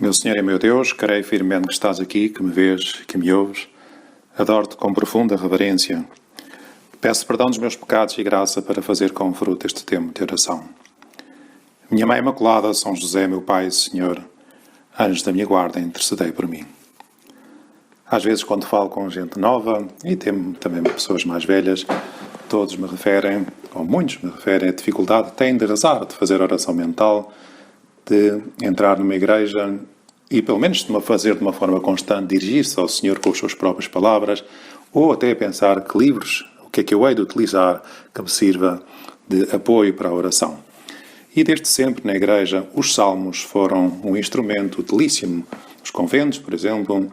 Meu Senhor e meu Deus, creio firmemente que estás aqui, que me vês, que me ouves. Adoro-te com profunda reverência. Peço perdão dos meus pecados e graça para fazer com fruto este tempo de oração. Minha Mãe Imaculada, São José, meu Pai e Senhor, anjos da minha guarda, intercedei por mim. Às vezes, quando falo com gente nova, e também pessoas mais velhas, todos me referem, ou muitos me referem, a dificuldade que têm de rezar, de fazer oração mental, de entrar numa igreja e, pelo menos, de fazer de uma forma constante, dirigir-se ao Senhor com as suas próprias palavras, ou até pensar que livros, o que é que eu hei de utilizar que me sirva de apoio para a oração. E desde sempre na igreja os salmos foram um instrumento utilíssimo. Os conventos, por exemplo,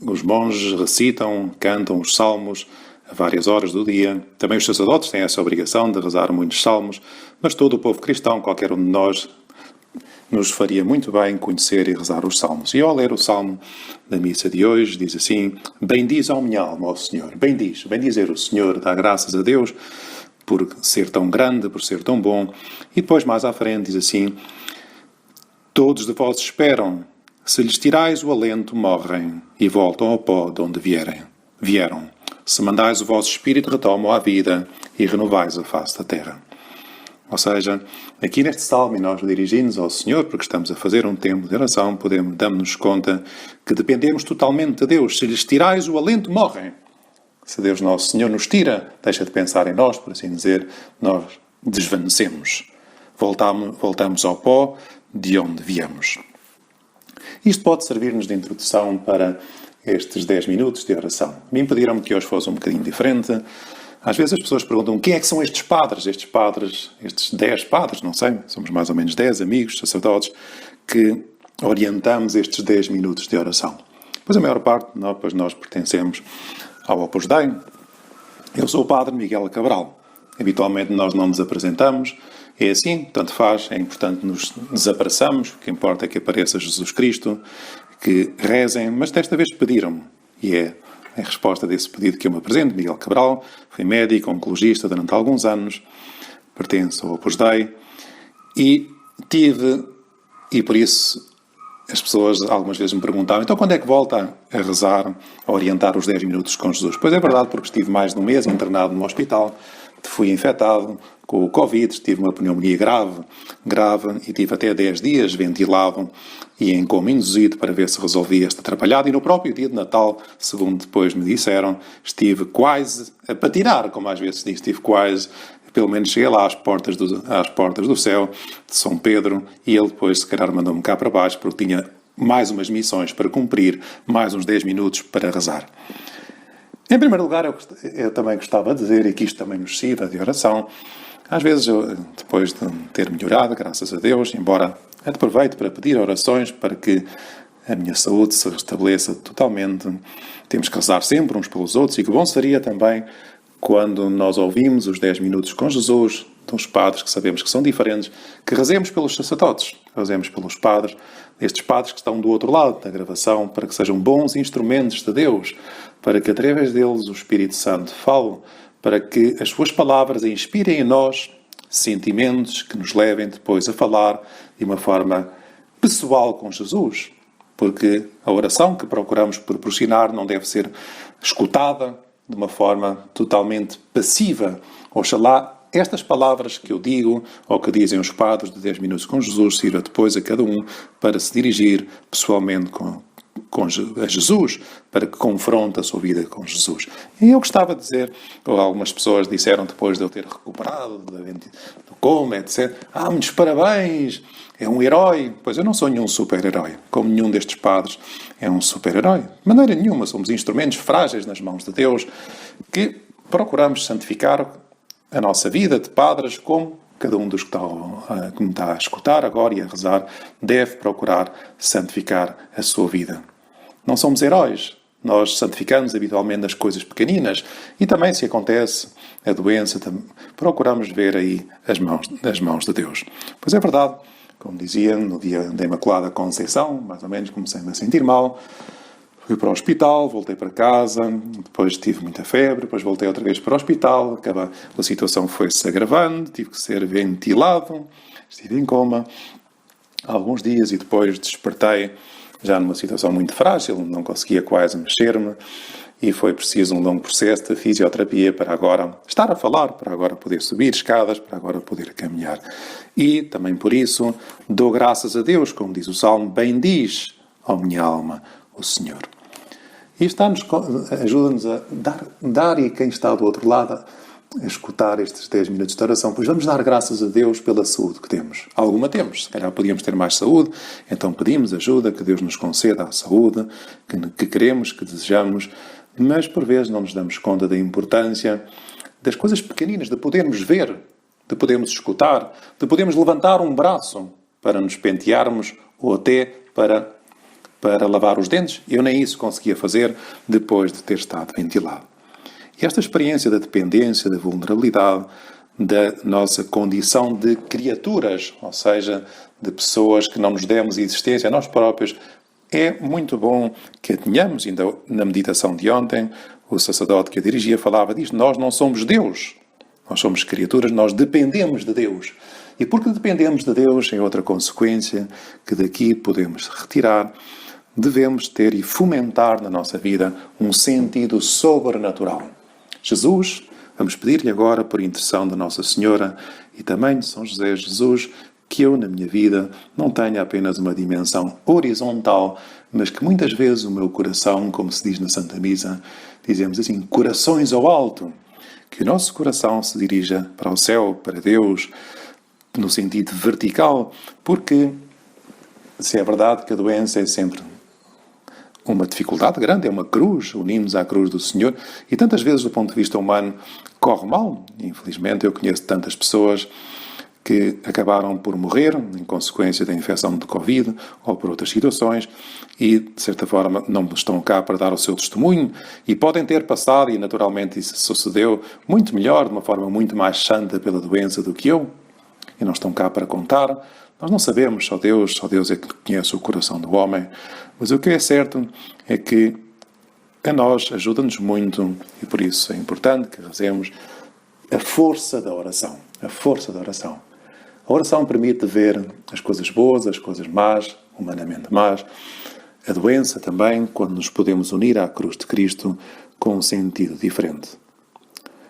os monges recitam, cantam os salmos a várias horas do dia. Também os sacerdotes têm essa obrigação de rezar muitos salmos, mas todo o povo cristão, qualquer um de nós, nos faria muito bem conhecer e rezar os salmos. E ao ler o salmo da missa de hoje, diz assim: bendiz a minha alma, ó Senhor. Bendizer o Senhor, dá graças a Deus por ser tão grande, por ser tão bom. E depois, mais à frente, diz assim: todos de vós esperam. Se lhes tirais o alento, morrem e voltam ao pó de onde vieram. Se mandais o vosso espírito, retomam a vida e renovais a face da terra. Ou seja, aqui neste salmo, e nós dirigimos ao Senhor, porque estamos a fazer um tempo de oração, damos-nos conta que dependemos totalmente de Deus. Se lhes tirais o alento, morrem. Se Deus Nosso Senhor nos tira, deixa de pensar em nós, por assim dizer, nós desvanecemos. Voltamos ao pó de onde viemos. Isto pode servir-nos de introdução para estes 10 minutos de oração. Me pediram-me que hoje fosse um bocadinho diferente. Às vezes as pessoas perguntam quem é que são estes padres, estes 10 padres, não sei, somos mais ou menos 10 amigos, sacerdotes, que orientamos estes 10 minutos de oração. Pois a maior parte, nós pertencemos ao Opus Dei. Eu sou o padre Miguel Cabral. Habitualmente nós não nos apresentamos. É assim, tanto faz, é importante nos desapareçamos, o que importa é que apareça Jesus Cristo, que rezem, mas desta vez pediram-me, e é em resposta desse pedido que eu me apresento. Miguel Cabral, fui médico, oncologista durante alguns anos, pertenço ao Opus Dei, e por isso as pessoas algumas vezes me perguntavam: então quando é que volta a rezar, a orientar os 10 minutos com Jesus? Pois é verdade, porque estive mais de um mês internado no hospital, fui infectado com o Covid, tive uma pneumonia grave, e tive até 10 dias ventilado e em coma induzido para ver se resolvia esta atrapalhada. E no próprio dia de Natal, segundo depois me disseram, estive quase a patinar, como às vezes se diz, estive quase, pelo menos cheguei lá às portas do céu de São Pedro, e ele depois se calhar mandou-me cá para baixo porque tinha mais umas missões para cumprir, mais uns 10 minutos para rezar. Em primeiro lugar, eu também gostava de dizer, e que isto também nos sirva de oração, às vezes, depois de ter melhorado, graças a Deus, embora aproveito para pedir orações para que a minha saúde se restabeleça totalmente, temos que rezar sempre uns pelos outros, e que bom seria também quando nós ouvimos os 10 minutos com Jesus, dos padres que sabemos que são diferentes, que rezemos pelos sacerdotes, rezemos pelos padres, estes padres que estão do outro lado da gravação, para que sejam bons instrumentos de Deus, para que através deles o Espírito Santo fale, para que as suas palavras inspirem em nós sentimentos que nos levem depois a falar de uma forma pessoal com Jesus, porque a oração que procuramos proporcionar não deve ser escutada de uma forma totalmente passiva. Oxalá estas palavras que eu digo, ou que dizem os padres de 10 minutos com Jesus, sirva depois a cada um para se dirigir pessoalmente a Jesus, para que confronte a sua vida com Jesus. E eu gostava de dizer, ou algumas pessoas disseram depois de eu ter recuperado do coma, etc. Muitos parabéns, é um herói. Pois eu não sou nenhum super-herói, como nenhum destes padres é um super-herói. De maneira nenhuma, somos instrumentos frágeis nas mãos de Deus, que procuramos santificar a nossa vida de padres, como cada um dos que me está a escutar agora e a rezar deve procurar santificar a sua vida. Não somos heróis. Nós santificamos habitualmente as coisas pequeninas, e também, se acontece a doença, procuramos ver aí as mãos de Deus. Pois é verdade, como dizia, no dia da Imaculada Conceição, mais ou menos comecei-me a sentir mal, fui para o hospital, voltei para casa, depois tive muita febre, depois voltei outra vez para o hospital, a situação foi-se agravando, tive que ser ventilado, estive em coma, há alguns dias e depois despertei já numa situação muito frágil, não conseguia quase mexer-me e foi preciso um longo processo de fisioterapia para agora estar a falar, para agora poder subir escadas, para agora poder caminhar. E também por isso dou graças a Deus, como diz o Salmo, bendiz, ó minha alma, o Senhor. E ajuda-nos a dar e quem está do outro lado a escutar estes 10 minutos de oração, pois vamos dar graças a Deus pela saúde que temos. Alguma temos, se calhar podíamos ter mais saúde, então pedimos ajuda, que Deus nos conceda a saúde que queremos, que desejamos, mas por vezes não nos damos conta da importância das coisas pequeninas, de podermos ver, de podermos escutar, de podermos levantar um braço para nos pentearmos ou até para lavar os dentes. Eu nem isso conseguia fazer depois de ter estado ventilado. E esta experiência da dependência, da vulnerabilidade, da nossa condição de criaturas, ou seja, de pessoas que não nos demos existência a nós próprios, é muito bom que a tenhamos. Ainda na meditação de ontem, o sacerdote que a dirigia falava disto: nós não somos Deus, nós somos criaturas, nós dependemos de Deus. E porque dependemos de Deus, é outra consequência que daqui podemos retirar, devemos ter e fomentar na nossa vida um sentido sobrenatural. Jesus, vamos pedir-lhe agora, por intercessão da Nossa Senhora e também de São José, Jesus, que eu na minha vida não tenha apenas uma dimensão horizontal, mas que muitas vezes o meu coração, como se diz na Santa Missa, dizemos assim, corações ao alto, que o nosso coração se dirija para o céu, para Deus, no sentido vertical, porque se é verdade que a doença é sempre uma dificuldade grande, é uma cruz, unimos à cruz do Senhor, e tantas vezes do ponto de vista humano corre mal. Infelizmente eu conheço tantas pessoas que acabaram por morrer em consequência da infecção de Covid ou por outras situações e, de certa forma, não estão cá para dar o seu testemunho e podem ter passado, e naturalmente isso sucedeu, muito melhor, de uma forma muito mais santa pela doença do que eu, e não estão cá para contar. Nós não sabemos, só Deus é que conhece o coração do homem, mas o que é certo é que a nós ajuda-nos muito e por isso é importante que rezemos a força da oração. A força da oração. A oração permite ver as coisas boas, as coisas más, humanamente más, a doença também, quando nos podemos unir à cruz de Cristo com um sentido diferente.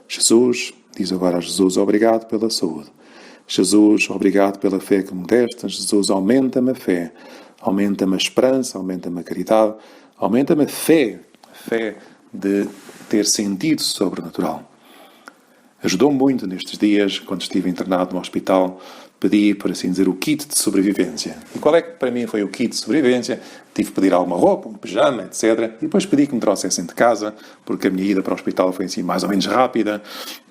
Jesus, diz agora a Jesus, obrigado pela saúde. Jesus, obrigado pela fé que me deste. Jesus, aumenta-me a fé, aumenta-me a esperança, aumenta-me a caridade, aumenta-me a fé de ter sentido sobrenatural. Ajudou-me muito nestes dias, quando estive internado no hospital, pedi, por assim dizer, o kit de sobrevivência. E qual é que para mim foi o kit de sobrevivência? Tive que pedir alguma roupa, um pijama, etc. E depois pedi que me trouxessem de casa, porque a minha ida para o hospital foi assim mais ou menos rápida,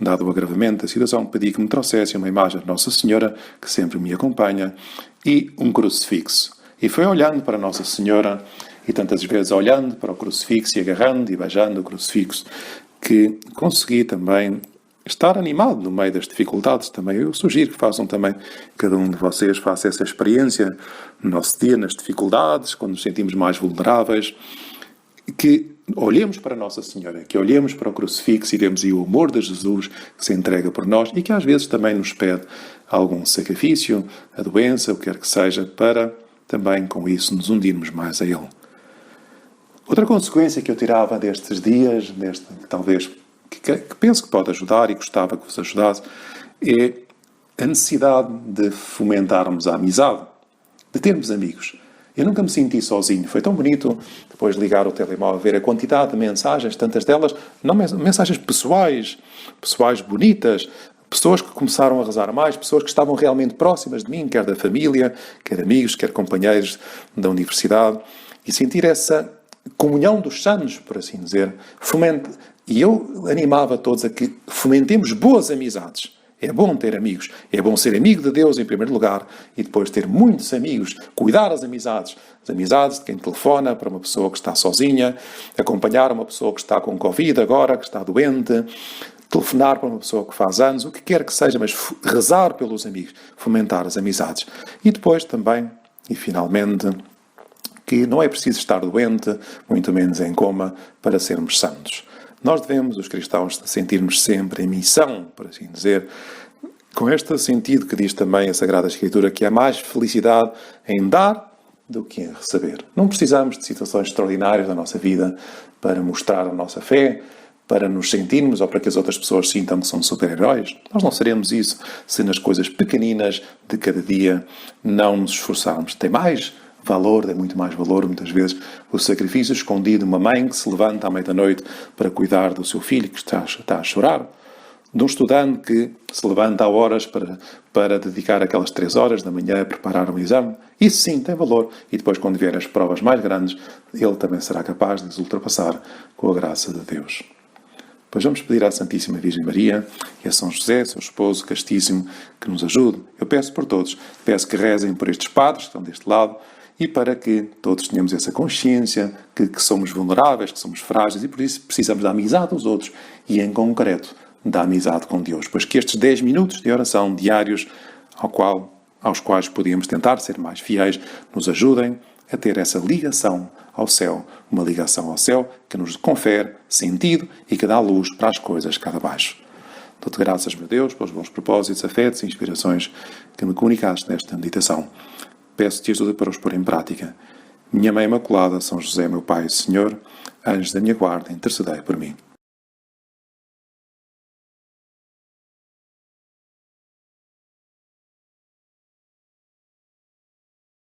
dado o agravamento da situação, pedi que me trouxessem uma imagem de Nossa Senhora, que sempre me acompanha, e um crucifixo. E foi olhando para Nossa Senhora, e tantas vezes olhando para o crucifixo e agarrando e beijando o crucifixo, que consegui também estar animado no meio das dificuldades também. Eu sugiro que façam também, cada um de vocês faça essa experiência no nosso dia, nas dificuldades, quando nos sentimos mais vulneráveis, que olhemos para Nossa Senhora, que olhemos para o crucifixo e demos aí o amor de Jesus que se entrega por nós e que às vezes também nos pede algum sacrifício, a doença, o que quer que seja, para também com isso nos unirmos mais a Ele. Outra consequência que eu tirava destes dias, talvez que penso que pode ajudar e gostava que vos ajudasse, é a necessidade de fomentarmos a amizade, de termos amigos. Eu nunca me senti sozinho. Foi tão bonito depois de ligar o telemóvel, ver a quantidade de mensagens, tantas delas, não mensagens pessoais bonitas, pessoas que começaram a rezar mais, pessoas que estavam realmente próximas de mim, quer da família, quer amigos, quer companheiros da universidade, e sentir essa comunhão dos santos, por assim dizer, e eu animava todos a que fomentemos boas amizades. É bom ter amigos. É bom ser amigo de Deus em primeiro lugar e depois ter muitos amigos. Cuidar das amizades. As amizades de quem telefona para uma pessoa que está sozinha, acompanhar uma pessoa que está com Covid agora, que está doente, telefonar para uma pessoa que faz anos, o que quer que seja, mas rezar pelos amigos, fomentar as amizades. E depois também, e finalmente, que não é preciso estar doente, muito menos em coma, para sermos santos. Nós devemos, os cristãos, sentirmos sempre em missão, por assim dizer, Com este sentido que diz também a Sagrada Escritura, que há mais felicidade em dar do que em receber. Não precisamos de situações extraordinárias na nossa vida para mostrar a nossa fé, para nos sentirmos ou para que as outras pessoas sintam que são super-heróis. Nós não seremos isso se nas coisas pequeninas de cada dia não nos esforçarmos. Tem mais valor, tem muito mais valor, muitas vezes, o sacrifício escondido de uma mãe que se levanta à meia-noite para cuidar do seu filho que está a chorar. De um estudante que se levanta há horas para dedicar aquelas 3 horas da manhã a preparar um exame. Isso sim tem valor. E depois, quando vier as provas mais grandes, ele também será capaz de as ultrapassar com a graça de Deus. Pois vamos pedir à Santíssima Virgem Maria e a São José, seu esposo castíssimo, que nos ajude. Eu peço por todos. Peço que rezem por estes padres que estão deste lado e para que todos tenhamos essa consciência que somos vulneráveis, que somos frágeis e por isso precisamos da amizade dos outros e, em concreto, da amizade com Deus. Pois que estes 10 minutos de oração diários aos quais podíamos tentar ser mais fiéis, nos ajudem a ter essa ligação ao céu, uma ligação ao céu que nos confere sentido e que dá luz para as coisas cá abaixo. Dou-te graças, meu Deus, pelos bons propósitos, afetos e inspirações que me comunicaste nesta meditação. Peço-te ajuda para os pôr em prática. Minha Mãe Imaculada, São José, meu Pai e Senhor, anjos da minha guarda, intercedei por mim.